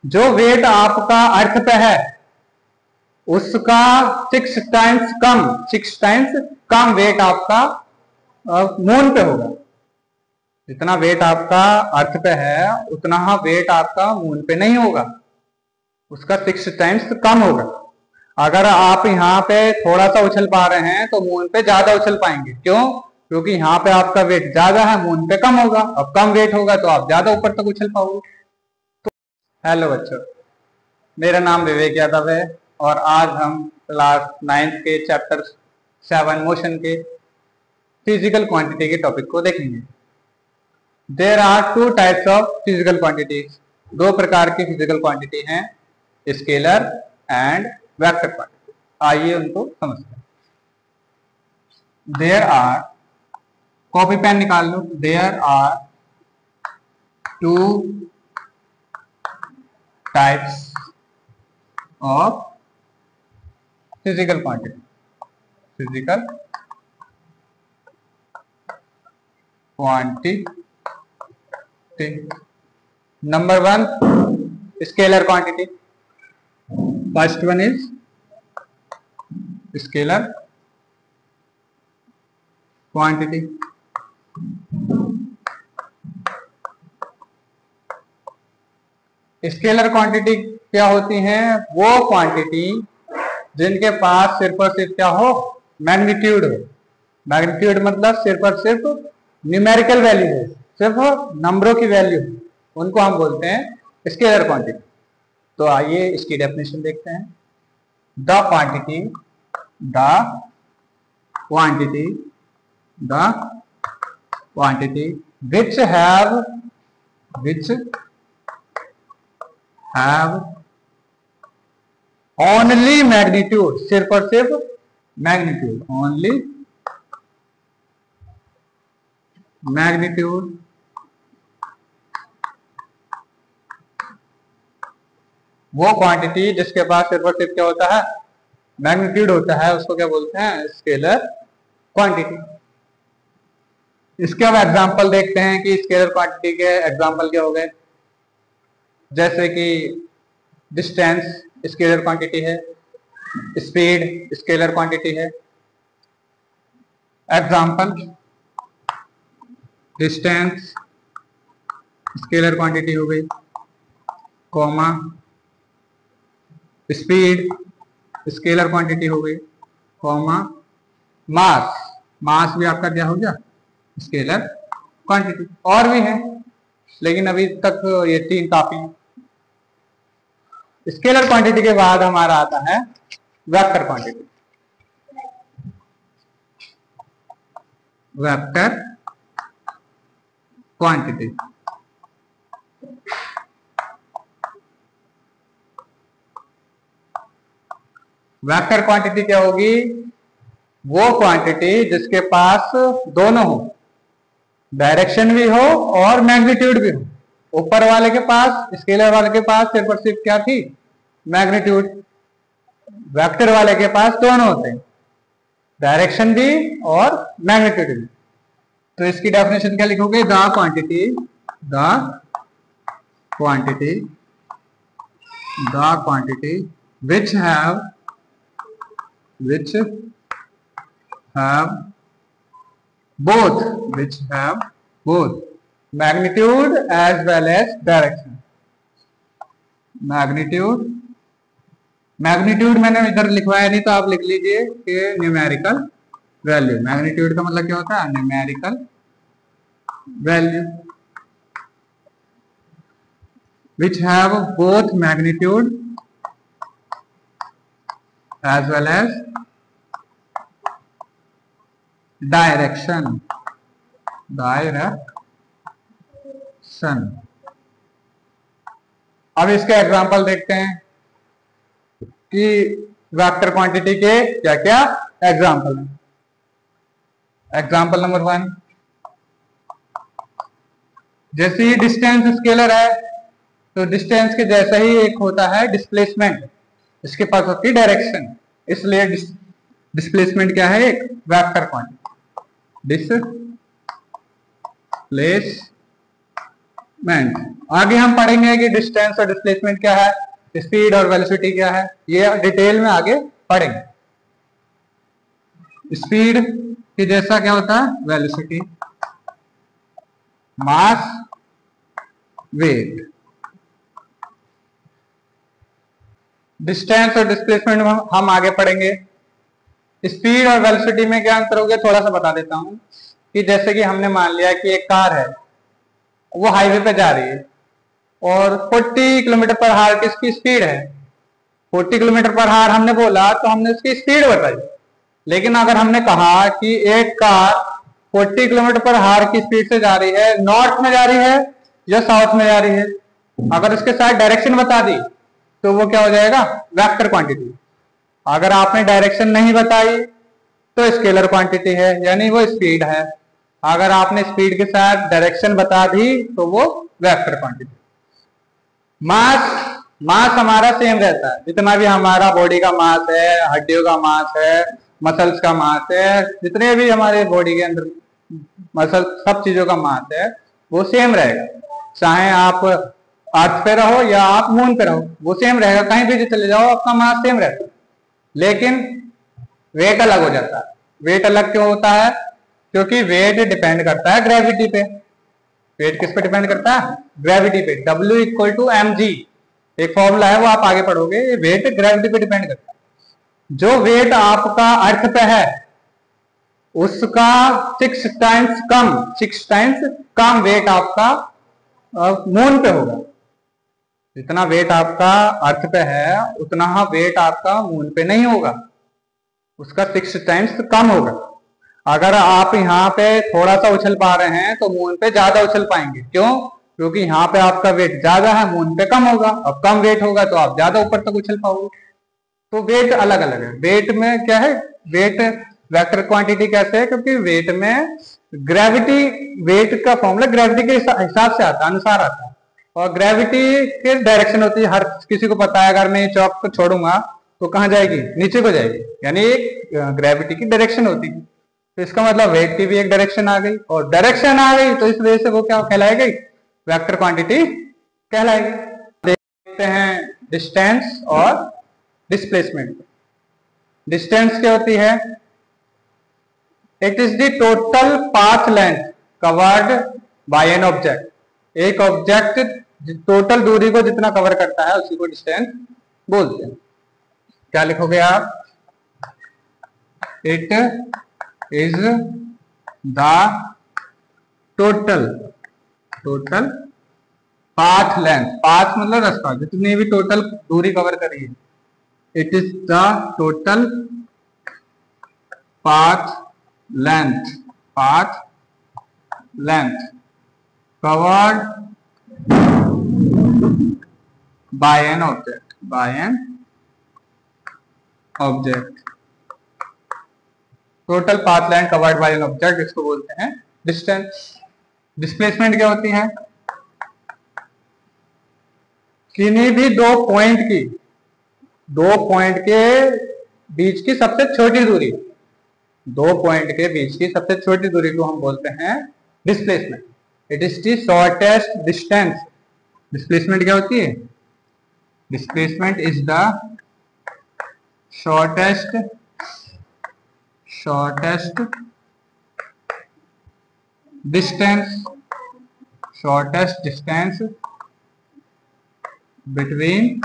जो वेट आपका अर्थ पे है उसका 6 टाइम्स कम वेट आपका मून पे होगा। जितना वेट आपका अर्थ पे है उतना वेट आपका मून पे नहीं होगा, उसका 6 टाइम्स कम होगा। अगर आप यहाँ पे थोड़ा सा उछल पा रहे हैं तो मून पे ज्यादा उछल पाएंगे। क्यों? क्योंकि यहाँ पे आपका वेट ज्यादा है, मून पे कम होगा। अब कम वेट होगा तो आप ज्यादा ऊपर तक उछल पाओगे। तो हेलो बच्चों, मेरा नाम विवेक यादव है और आज हम क्लास 9 के चैप्टर 7 मोशन के फिजिकल क्वांटिटी के टॉपिक को देखेंगे। There are two types of physical quantities. दो प्रकार की फिजिकल क्वांटिटी हैं, स्केलर एंड वेक्टर क्वांटिटी। आइए उनको समझते हैं। देयर आर, कॉपी पेन निकाल लो। There are two types of physical quantity. Physical quantity. Number 1, scalar quantity. First one is scalar quantity. Scalar quantity क्या होती हैं? वो क्वांटिटी जिनके पास सिर्फ और सिर्फ क्या हो? मैग्नीट्यूड हो। मैग्नीट्यूड मतलब सिर्फ और सिर्फ न्यूमेरिकल वैल्यू हो, सिर्फ नंबरों की वैल्यू, उनको हम बोलते हैं स्केलर क्वांटिटी। तो आइए इसकी डेफिनेशन देखते हैं। The quantity the quantity the quantity which have only magnitude, सिर्फ और सिर्फ मैग्नीट्यूड, ओनली मैग्नीट्यूड। वो क्वांटिटी जिसके पास सिर्फ और सिर्फ क्या होता है? मैग्नीट्यूड होता है, उसको क्या बोलते हैं? Scalar quantity. इसके अब एग्जांपल देखते हैं कि स्केलर क्वांटिटी के एग्जांपल क्या हो गए। जैसे कि डिस्टेंस स्केलर क्वांटिटी है, स्पीड स्केलर क्वांटिटी है। एग्जांपल, डिस्टेंस स्केलर क्वांटिटी हो गई, कॉमा स्पीड स्केलर क्वांटिटी हो गई, कॉमा मास, मास भी आपका क्या हो गया? Scalar quantity. और भी है लेकिन अभी तक ये 3 काफी है। स्केलर क्वांटिटी के बाद हमारा आता है vector quantity. Vector quantity vector quantity क्या होगी? वो क्वांटिटी जिसके पास दोनों हो, डायरेक्शन भी हो और मैग्नीट्यूड भी हो। ऊपर वाले के पास, स्केलर वाले के पास सिर्फ और सिर्फ क्या थी? मैग्नीट्यूड। वेक्टर वाले के पास दोनों होते हैं, डायरेक्शन भी और मैग्नीट्यूड भी। तो इसकी डेफिनेशन क्या लिखोगे? The quantity which have both magnitude as well as direction। Magnitude मैंने इधर लिखवाया नहीं तो आप लिख लीजिए कि न्यूमेरिकल वैल्यू। मैग्नीट्यूड का मतलब क्या होता है? Numerical value. which have both magnitude as well as direction। अब इसके एग्जांपल देखते हैं कि वेक्टर क्वांटिटी के क्या क्या एग्जांपल हैं। एग्जांपल नंबर 1, जैसे ही डिस्टेंस स्केलर है तो डिस्टेंस के जैसा ही एक होता है डिस्प्लेसमेंट, इसके पास होती है डायरेक्शन, इसलिए डिस्प्लेसमेंट क्या है? एक वेक्टर क्वांटिटी। आगे हम पढ़ेंगे कि डिस्टेंस और डिस्प्लेसमेंट क्या है, स्पीड और वेलोसिटी क्या है, ये डिटेल में आगे पढ़ेंगे। स्पीड की जैसा क्या होता है, वेलोसिटी, मास, वेट। डिस्टेंस और डिस्प्लेसमेंट हम आगे पढ़ेंगे। स्पीड और वेलोसिटी में क्या अंतर हो गया थोड़ा सा बता देता हूं कि जैसे कि हमने मान लिया कि एक कार है, वो हाईवे पे जा रही है और 40 किलोमीटर पर आवर की इसकी स्पीड है। 40 किलोमीटर पर आवर हमने बोला तो हमने उसकी स्पीड बताई, लेकिन अगर हमने कहा कि एक कार 40 किलोमीटर पर आवर की स्पीड से जा रही है, नॉर्थ में जा रही है या साउथ में जा रही है, अगर उसके साथ डायरेक्शन बता दी तो वो क्या हो जाएगा, वेक्टर क्वांटिटी। अगर आपने डायरेक्शन नहीं बताई तो स्केलर क्वांटिटी है, यानी वो स्पीड है। अगर आपने स्पीड के साथ डायरेक्शन बता दी तो वो वेक्टर क्वांटिटी। मास हमारा सेम रहता है, जितना भी हमारा बॉडी का मास है, हड्डियों का मास है, मसल्स का मास है, जितने भी हमारे बॉडी के अंदर मसल, सब चीजों का मास है वो सेम रहेगा। चाहे आप अर्थ पे रहो या आप मून पे रहो, वो सेम रहेगा। कहीं भी चले जाओ आपका मास सेम रहता है, लेकिन वेट अलग हो जाता है। वेट अलग क्यों होता है, क्योंकि वेट डिपेंड करता है ग्रेविटी पे। वेट किस पे डिपेंड करता है, ग्रेविटी पे। W इक्वल टू mg एक फॉर्मूला है, वो आप आगे पढ़ोगे। वेट ग्रेविटी पे डिपेंड करता है। जो वेट आपका अर्थ पे है उसका 6 टाइम्स कम वेट आपका मून पे होगा। जितना वेट आपका अर्थ पे है उतना वेट आपका मून पे नहीं होगा, उसका 6 टाइम्स कम होगा। अगर आप यहाँ पे थोड़ा सा उछल पा रहे हैं तो मून पे ज्यादा उछल पाएंगे। क्यों, क्योंकि यहाँ पे आपका वेट ज्यादा है, मून पे कम होगा। अब कम वेट होगा तो आप ज्यादा ऊपर तक उछल पाओगे। तो वेट अलग अलग है। वेट में क्या है, वेट वेक्टर क्वांटिटी कैसे है, क्योंकि वेट में ग्रेविटी, वेट का फॉर्मूला ग्रेविटी के हिसाब से आता है, अनुसार आता है। और ग्रेविटी के डायरेक्शन होती है, हर किसी को पता है। अगर मैं ये चौक को छोड़ूंगा तो कहाँ जाएगी, नीचे को जाएगी, यानी एक ग्रेविटी की डायरेक्शन होती है। तो इसका मतलब वेट की भी एक डायरेक्शन आ गई, और डायरेक्शन आ गई तो इस वजह से वो क्या कहलाएगी, वेक्टर क्वांटिटी कहलाएगी। देखते हैं डिस्टेंस और डिस्प्लेसमेंट। डिस्टेंस क्या होती है, it is the total path length covered by an object. एक ऑब्जेक्ट टोटल दूरी को जितना कवर करता है उसी को डिस्टेंस बोलते हैं। क्या लिखोगे आप, it is the total path length, path मतलब रास्ता, जितनी भी टोटल दूरी कवर करी है। It is the total path length covered by an object. Total path length covered by an object, इसको बोलते हैं डिस्टेंस। डिस्प्लेसमेंट क्या होती है, किन्हीं भी दो पॉइंट के बीच की सबसे छोटी दूरी, दो पॉइंट के बीच की सबसे छोटी दूरी को हम बोलते हैं displacement. It is the shortest distance. Displacement क्या होती है, displacement is the shortest distance between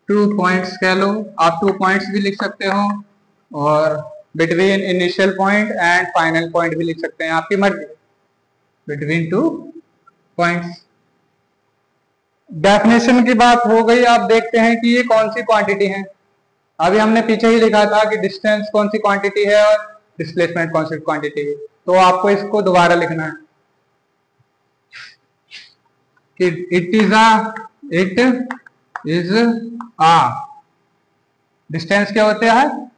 two points कह लो, आप 2 पॉइंट्स भी लिख सकते हो, और between initial point and final point भी लिख सकते हैं, आपकी मर्जी। Between 2 points. डेफिनेशन की बात हो गई। आप देखते हैं कि ये कौन सी क्वांटिटी है। अभी हमने पीछे ही लिखा था कि डिस्टेंस कौन सी क्वांटिटी है और डिस्प्लेसमेंट कौन सी क्वांटिटी है, तो आपको इसको दोबारा लिखना है कि इट इज आ डिस्टेंस क्या होते हैं,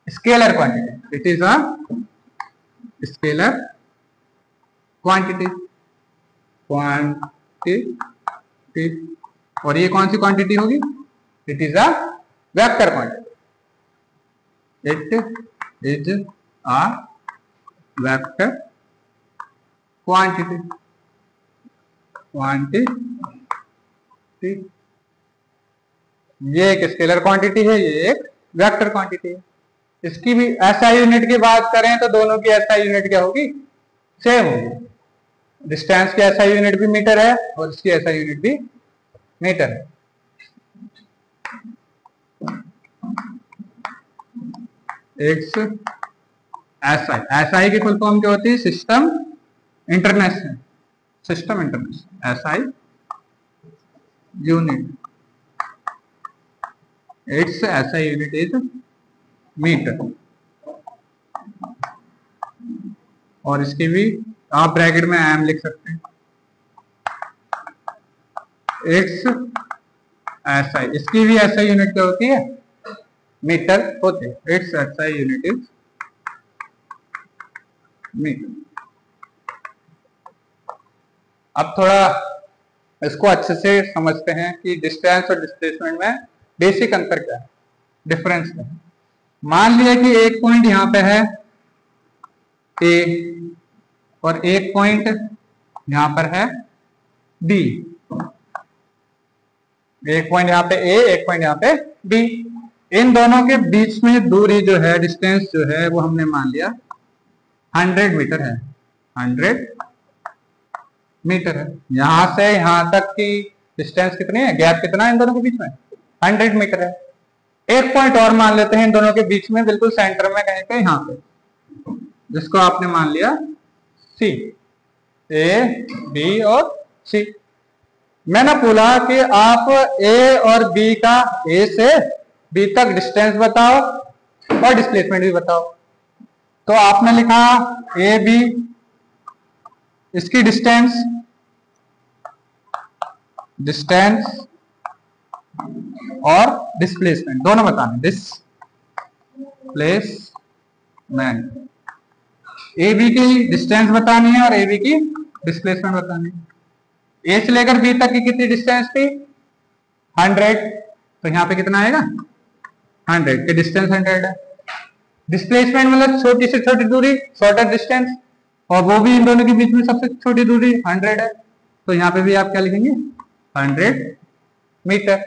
scalar quantity. It is a scalar quantity. और ये कौन सी क्वांटिटी होगी, it is a vector quantity. It is a vector quantity, quantity ये एक स्केलर क्वांटिटी है, ये एक वेक्टर क्वांटिटी है। इसकी भी एसआई यूनिट की बात करें तो दोनों की एसआई यूनिट क्या होगी, सेम होगी। डिस्टेंस की एसआई यूनिट भी मीटर है और इसकी एसआई यूनिट भी मीटर है। एक्स एसआई, एसआई की फुल फॉर्म क्या होती है, system international, system international SI unit, its SI unit is metre. और इसकी भी आप ब्रैकेट में एम लिख सकते हैं, एक्स एसआई, इसकी भी एसआई यूनिट क्या होती है, मीटर होती है। Its SI unit is metre. अब थोड़ा इसको अच्छे से समझते हैं कि डिस्टेंस और डिस्प्लेसमेंट में बेसिक अंतर क्या है, डिफरेंस क्या है। मान लिया कि एक पॉइंट यहां पे है ए और एक पॉइंट यहां पर है बी, एक पॉइंट यहां पे ए, एक पॉइंट यहां पे बी। इन दोनों के बीच में दूरी जो है, डिस्टेंस जो है, वो हमने मान लिया 100 मीटर है, 100 मीटर है। यहां से यहां तक की डिस्टेंस कितनी है, गैप कितना है इन दोनों के बीच में, 100 मीटर है। एक पॉइंट और मान लेते हैं इन दोनों के बीच में, बिल्कुल सेंटर में कहीं पे यहां पे, जिसको आपने मान लिया सी, ए बी और सी। मैंने बोला कि आप ए और बी का, ए से बी तक डिस्टेंस बताओ और डिस्प्लेसमेंट भी बताओ। तो आपने लिखा ए बी, इसकी डिस्टेंस, डिस्टेंस और डिस्प्लेसमेंट दोनों बताने, डिस्प्लेसमेंट, ए बी की डिस्टेंस बतानी है और ए बी की डिस्प्लेसमेंट बतानी है। ए से लेकर बी तक की कितनी डिस्टेंस थी, 100, तो यहां पे कितना आएगा 100, के डिस्टेंस 100 है। डिस्प्लेसमेंट मतलब छोटी से छोटी दूरी, शॉर्टर डिस्टेंस, और वो भी इन दोनों के बीच में सबसे छोटी दूरी 100 है, तो यहाँ पे भी आप क्या लिखेंगे 100 मीटर।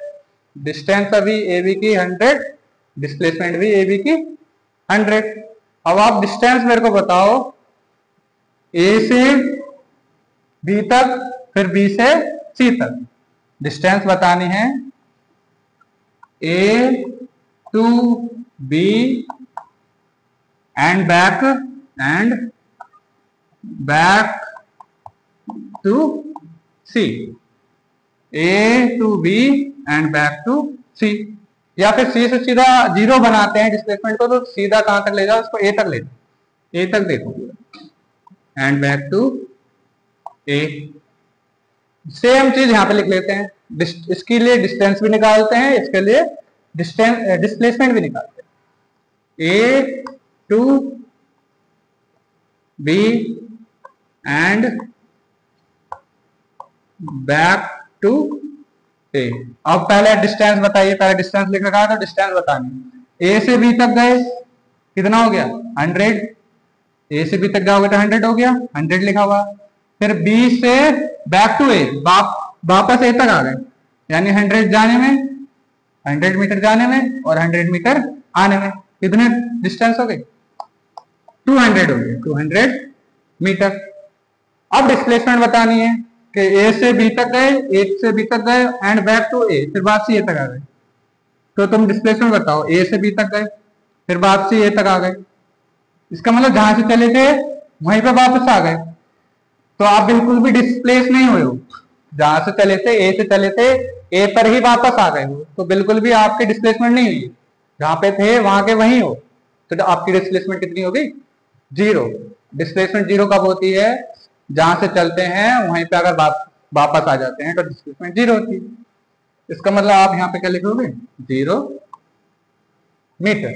डिस्टेंस अभी ए बी की 100, डिस्प्लेसमेंट भी ए बी की 100। अब आप डिस्टेंस मेरे को बताओ ए से बी तक, फिर बी से सी तक डिस्टेंस बतानी है, A to B and back to C, A to B and back to C. या फिर सी से सीधा 0 बनाते हैं डिस्प्लेसमेंट को, तो सीधा कहां तक ले जाओ, उसको ए तक ले जाओ, ए तक देखो and back to A. Same चीज यहां पे लिख लेते हैं, इसके लिए डिस्टेंस भी निकालते हैं, इसके लिए डिस्प्लेसमेंट भी निकालते हैं। A to B and back to A. अब पहले डिस्टेंस बताइए, पहले डिस्टेंस लिख रखा है तो डिस्टेंस बतानी। ए से बी तक गए, कितना हो गया 100, ए से बी तक जाओगे तो 100 हो गया, 100 लिखा हुआ। फिर बी से बैक टू ए, वापस ए तक आ गए, यानी 100 जाने में, 100 मीटर जाने में और 100 मीटर आने में, कितने डिस्टेंस हो गए 200 हो गए, 200 मीटर। अब डिस्प्लेसमेंट बतानी है कि ए से बी तक गए, ए से बी तक गए एंड बैक टू ए, फिर वापसी ए तक आ गए, तो तुम डिस्प्लेसमेंट बताओ, ए से बी तक गए फिर वापसी ए तक आ गए, इसका मतलब जहां से चले थे वहीं पे वापस आ गए, तो आप बिल्कुल भी डिस्प्लेस नहीं हुए हो। जहां से चले थे, ए से चले थे, ए पर ही वापस आ गए हो, तो बिल्कुल भी आपकी डिस्प्लेसमेंट नहीं हुई। जहां पे थे वहां के वहीं हो, तो आपकी डिस्प्लेसमेंट कितनी होगी 0। डिस्प्लेसमेंट 0 कब होती है, जहां से चलते हैं वहीं पे अगर वापस आ जाते हैं तो डिस्प्लेसमेंट 0 होती है। इसका मतलब आप यहाँ पे क्या लिखोगे 0 मीटर।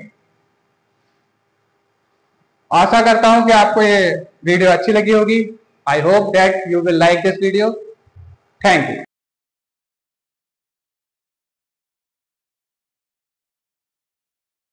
आशा करता हूं कि आपको ये वीडियो अच्छी लगी होगी। I hope that you will like this video. Thank you.